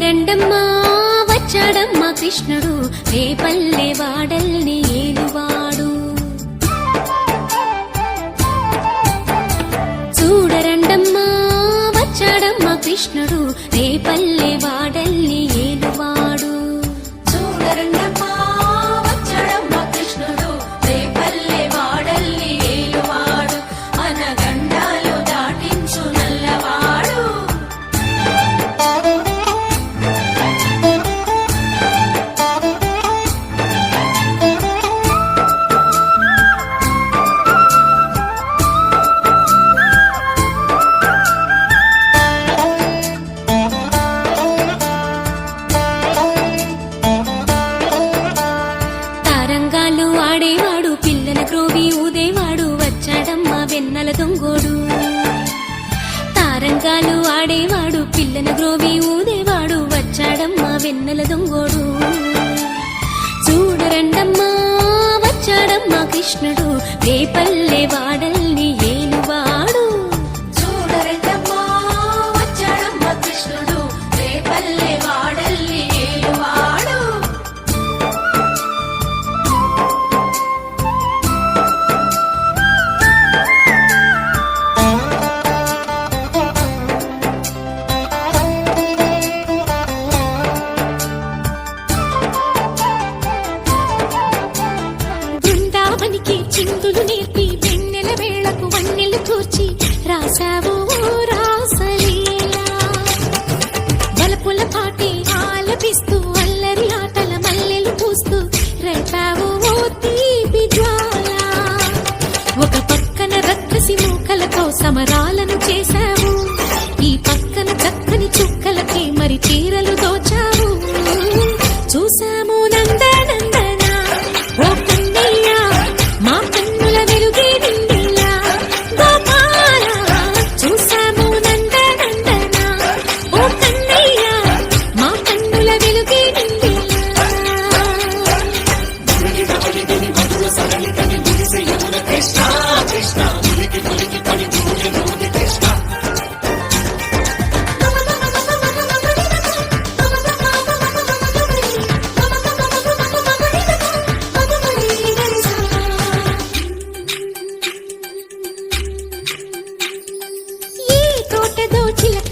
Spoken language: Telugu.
చూడరండమ్మా వచ్చాడమ్మా కృష్ణుడు రేపల్లె వాడల్ని ఏలువాడు. చూడరండమ్మా వచ్చాడమ్మా కృష్ణుడు రేపల్లె వాడల్ని ఏలువాడు. చూడరండమ్మా వచ్చాడమ్మా కృష్ణుడు రేపల్లె వాడల్ని ఏలువాడు. అనగండాలు దాటించు నల్లవాడు. తారంగాలు ఆడేవాడు పిల్లల క్రోవి ఊదేవాడు వచ్చాడమ్మా వెన్నెల దొంగోడు. తారంగాలు ఆడేవాడు పిల్లల గ్రోవి ఊదేవాడు వచ్చాడమ్మా వెన్నెల దొంగోడు. చూడరండమ్మా వచ్చాడమ్మా కృష్ణుడు రేపల్లె వాడల్ని ఏలువాడు. చూడరండమ్మా వచ్చాడమ్మా కృష్ణుడు రేపల్లె వాడల్ని ఏలువాడు. బృందావనికి చిందులు నేర్పి వెన్నెల వేళకు వన్నెలు కూర్చి రాసావు రాసలీలా. బలపుల పాటి ఆలపిస్తూ అల్లరి ఆటల మల్లెలు పూస్తూ రేపావు తీపి జ్వాల. ఒక పక్కన రక్కసి మూకలతో సమరాలను చేశావు, ఈ పక్కన చక్కని చుక్కలకి మరి చీరలు దోచావు. చూసాము నందనందన ఓ కన్నయ్య మా కన్నుల వెలుగే నిండిలా గోపాల. చూసాము నందనందన ఓ కన్నయ్య మా కన్నుల వెలుగే నిండిలా. ఈ తోటదో చిలక